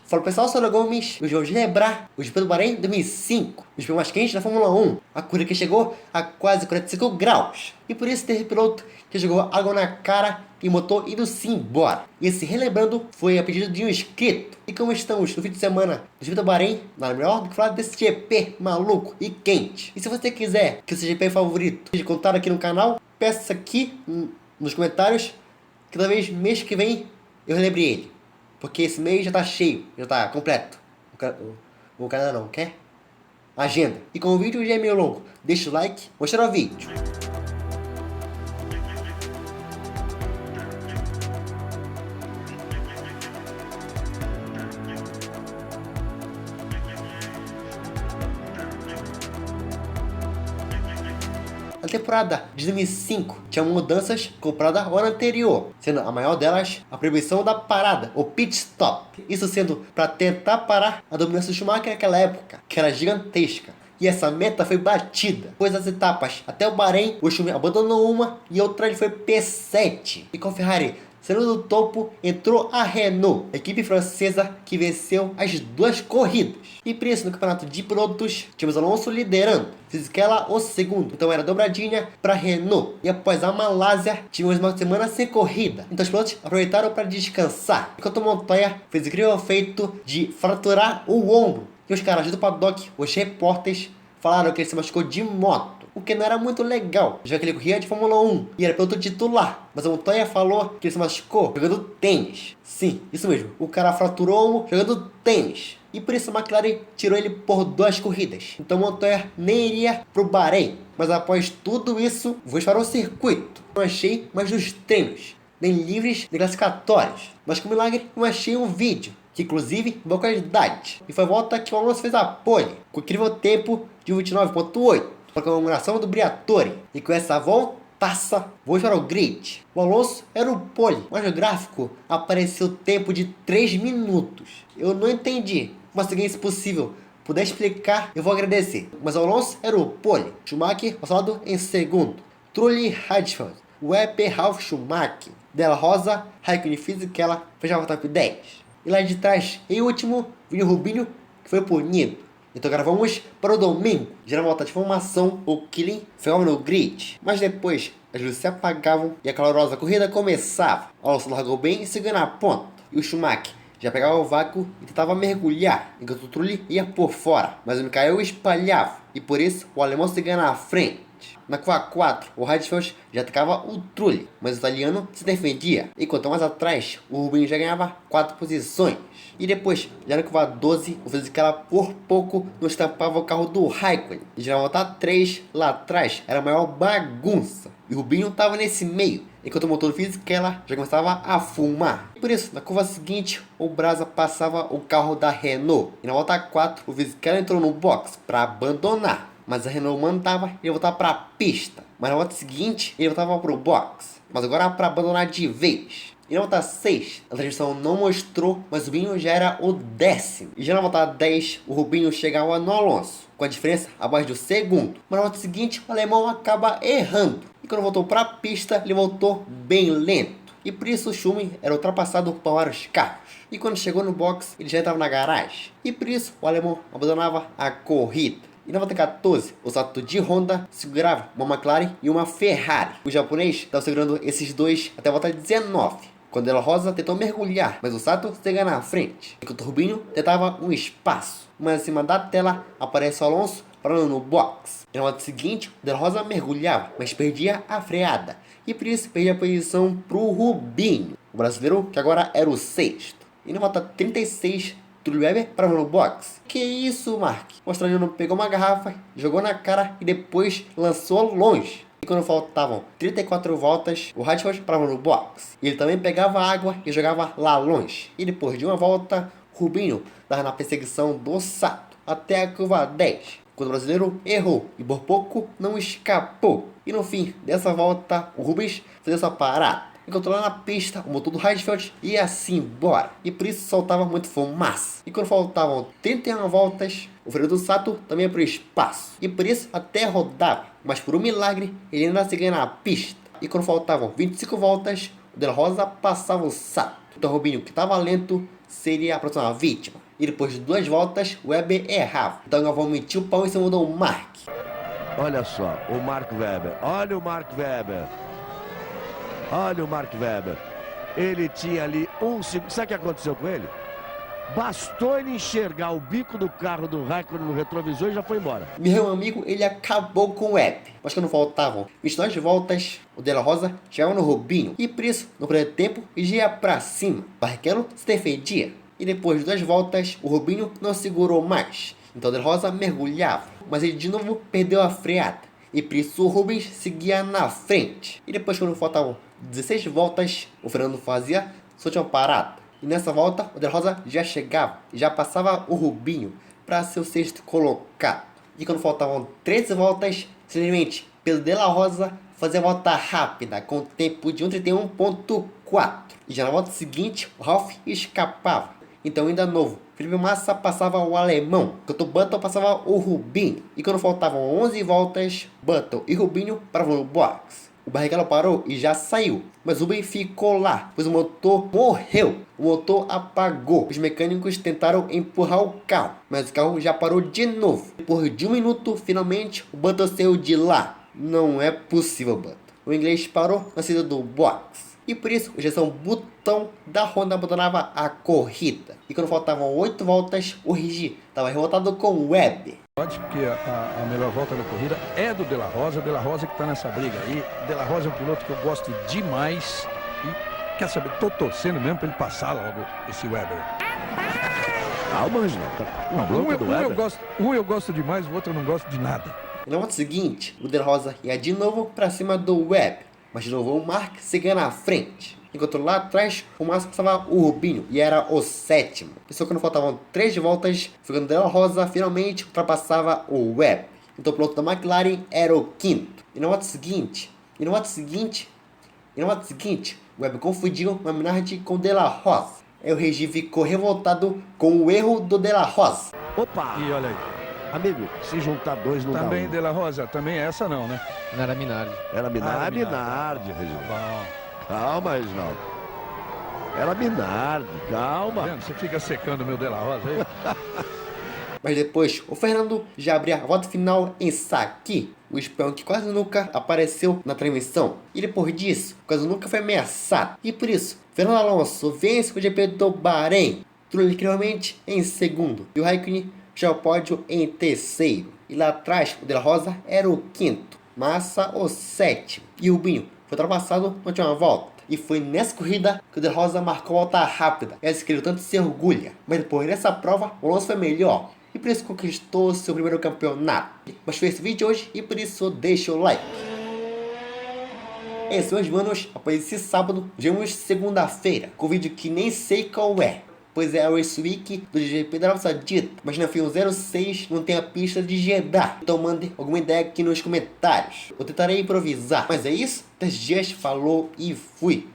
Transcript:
Fala pessoal, sou o Gomes. Hoje vamos relembrar o GP do Bahrein 2005, o GP mais quente da Fórmula 1, a corrida que chegou a quase 45 graus. E por isso teve piloto que jogou água na cara e motor indo-se embora. E esse relembrando foi a pedido de um inscrito. E como estamos no fim de semana do GP do Bahrein, nada melhor do que falar desse GP maluco e quente. E se você quiser que o seu GP favorito seja contado aqui no canal, peça aqui nos comentários que talvez mês que vem eu relembre ele. Porque esse mês já tá cheio, já tá completo. O canal não quer? Agenda. E como o vídeo já é meio longo, deixa o like, mostrar o vídeo. A temporada de 2005 tinha mudanças comparadas ao ano anterior, sendo a maior delas a proibição da parada, o pit stop. Isso sendo para tentar parar a dominância do Schumacher naquela época, que era gigantesca. E essa meta foi batida, pois as etapas até o Bahrein, o Schumacher abandonou uma e outra ele foi P7. E com a Ferrari sendo do topo, entrou a Renault, a equipe francesa que venceu as duas corridas. E por isso, no campeonato de pilotos, tínhamos Alonso liderando, Fisichella o segundo, então era dobradinha para Renault. E após a Malásia, tivemos uma semana sem corrida, então os pilotos aproveitaram para descansar, enquanto Montoya fez o incrível feito de fraturar o ombro. E os caras do paddock, os repórteres, falaram que ele se machucou de moto, o que não era muito legal, já que ele corria de Fórmula 1 e era piloto titular. Mas o Montoya falou que ele se machucou jogando tênis. Sim, isso mesmo, o cara fraturou jogando tênis. E por isso a McLaren tirou ele por 2 corridas. Então Montoya nem iria pro Bahrein. Mas após tudo isso, vou para o circuito. Não achei mais dos treinos, nem livres nem classificatórios. Mas com milagre, não achei um vídeo, que inclusive boa qualidade. E foi a volta que o Alonso fez a pole, com incrível tempo de 29,8. para a comemoração do Briatore. E com essa voltaça, vou para o grid. O Alonso era o pole, mas no gráfico apareceu o tempo de 3 minutos. Eu não entendi, mas se isso possível puder explicar, eu vou agradecer. Mas o Alonso era o pole, Schumacher passado em segundo, Trulli Radford, Webber, Ralf Schumacher, Della Rosa, Raikkonen e Fisichella fechavam o top 10. E lá de trás, em último, vinha o Rubinho, que foi punido. Então agora vamos para o domingo. Já na volta de formação, o Killing ficava no grid. Mas depois as luzes se apagavam e a calorosa corrida começava. O Alonso largou bem e seguiu na ponta. E o Schumacher já pegava o vácuo e tentava mergulhar, enquanto o Trulli ia por fora. Mas o Michael espalhava e por isso o alemão seguia na frente. Na curva 4, o Radfeld já atacava o Trulli, mas o italiano se defendia. E quanto mais atrás, o Rubinho já ganhava 4 posições. E depois, já na curva 12, o Fisichella por pouco não estampava o carro do Raikkonen. E já na volta 3, lá atrás, era a maior bagunça. E o Rubinho estava nesse meio, enquanto o motor do Fisichella já começava a fumar. E por isso, na curva seguinte, o Brasa passava o carro da Renault. E na volta 4, o Fisichella entrou no box para abandonar. Mas a Renault mandava ele voltar para a pista. Mas na volta seguinte, ele voltava para o box. Mas agora para abandonar de vez. E na volta 6, a transmissão não mostrou, mas o Rubinho já era o 10º. E já na volta 10, o Rubinho chegava no Alonso, com a diferença abaixo do segundo. Mas na volta seguinte, o alemão acaba errando. E quando voltou para a pista, ele voltou bem lento. E por isso o Schumacher era ultrapassado por vários carros. E quando chegou no box, ele já estava na garagem. E por isso o alemão abandonava a corrida. E na volta 14, o Sato de Honda segurava uma McLaren e uma Ferrari. O japonês estava segurando esses dois até a volta 19. Quando Della Rosa tentou mergulhar, mas o Sato chega na frente. Enquanto o Rubinho tentava um espaço. Mas acima da tela aparece o Alonso parando no box. E na volta seguinte, o Della Rosa mergulhava, mas perdia a freada. E por isso perdia a posição para o Rubinho, o brasileiro que agora era o 6º. E na volta 36, Trulli Webber parava no box. Que isso, Mark? O australiano pegou uma garrafa, jogou na cara e depois lançou longe. E quando faltavam 34 voltas, o Radford parava no box. E ele também pegava água e jogava lá longe. E depois de uma volta, Rubinho estava na perseguição do Sato até a curva 10. Quando o brasileiro errou e por pouco não escapou. E no fim dessa volta, o Rubens fez essa parada. Enquanto lá na pista, o motor do Radfeld ia assim embora. E por isso soltava muito fumaça. E quando faltavam 31 voltas, o freio do Sato também ia para o espaço. E por isso até rodava. Mas por um milagre, ele ainda seguia na pista. E quando faltavam 25 voltas, o Della Rosa passava o Sato. Então Rubinho, que estava lento, seria a próxima vítima. E depois de 2 voltas, o Webber errava. Então Galvão metia o pau em cima do Mark. Olha só, o Mark Webber. Olha o Mark Webber. Olha o Mark Webber. Ele tinha ali 1 segundo. Sabe o que aconteceu com ele? Bastou ele enxergar o bico do carro do Raikkonen no retrovisor e já foi embora. Meu amigo, ele acabou com o Webber. Mas quando faltavam 29 voltas, o De La Rosa chegava no Rubinho. E por isso, no primeiro tempo, já ia pra cima. Barrichello se defendia. E depois de 2 voltas, o Rubinho não segurou mais. Então o De La Rosa mergulhava. Mas ele de novo perdeu a freada. E por isso o Rubens seguia na frente. E depois, quando faltavam 16 voltas, o Fernando fazia sua última parada. E nessa volta, o De La Rosa já chegava, já passava o Rubinho para ser o 6º colocado. E quando faltavam 13 voltas, simplesmente Pedro De La Rosa fazia a volta rápida, com tempo de 1:31.4. E já na volta seguinte, o Ralf escapava. Então, ainda novo, Felipe Massa passava o alemão, enquanto Button passava o Rubinho. E quando faltavam 11 voltas, Button e Rubinho paravam no box. O Barrichello parou e já saiu, mas o Rubens ficou lá, pois o motor morreu. O motor apagou. Os mecânicos tentaram empurrar o carro, mas o carro já parou de novo. Depois de 1 minuto, finalmente, o Button saiu de lá. Não é possível, Button. O inglês parou na saída do box. E por isso, o Gerson Button da Honda abandonava a corrida. E quando faltavam 8 voltas, o Rigi estava revoltado com o Webber. Porque a melhor volta da corrida é do De La Rosa. O De La Rosa que está nessa briga aí. De La Rosa é um piloto que eu gosto demais. E quer saber, tô torcendo mesmo para ele passar logo esse Webber. Calma, Reginaldo. Um eu gosto demais, o outro eu não gosto de nada. E na volta seguinte, o De La Rosa ia de novo para cima do Webber. Mas de novo o Mark seguia na frente. Enquanto lá atrás, o Massa passava o Rubinho e era o 7º. Pensou que quando faltavam 3 voltas, foi quando o De La Rosa finalmente ultrapassava o Webber. Então o piloto da McLaren era o 5º. E na volta seguinte, o Webber confundiu o Minardi com o De La Rosa. Aí o Regi ficou revoltado com o erro do De La Rosa. Opa! E olha aí. Amigo, se juntar 2 não dá Também 1. De La Rosa, também é essa não, né? Não era Minardi. Era Minardi, Minardi. Reginaldo. Bom. Calma, Reginaldo. Era Minardi, calma. Tá vendo? Você fica secando o meu De La Rosa aí. Mas depois, o Fernando já abria a volta final em Saki, o espião que quase nunca apareceu na transmissão. E depois disso, quase nunca foi ameaçado. E por isso, Fernando Alonso vence o GP do Bahrein, tudo incrivelmente em 2º. E o Raikkonen já o pódio em 3º. E lá atrás, o De La Rosa era o 5º, Massa o 7º. E o Rubinho foi ultrapassado na última volta. E foi nessa corrida que o De La Rosa marcou a volta rápida. Essa que ele tanto se orgulha. Mas depois dessa prova, o Alonso foi melhor. E por isso conquistou seu primeiro campeonato. Mas foi esse vídeo hoje e por isso deixa o like. É isso, meus manos. Após esse sábado, vemos segunda-feira. Com vídeo que nem sei qual é. Pois é a Race Week do GP da Arábia Saudita. Mas na F1 06 não tem a pista de Jeddah. Então mandem alguma ideia aqui nos comentários. Eu tentarei improvisar. Mas é isso. 10 dias, falou e fui.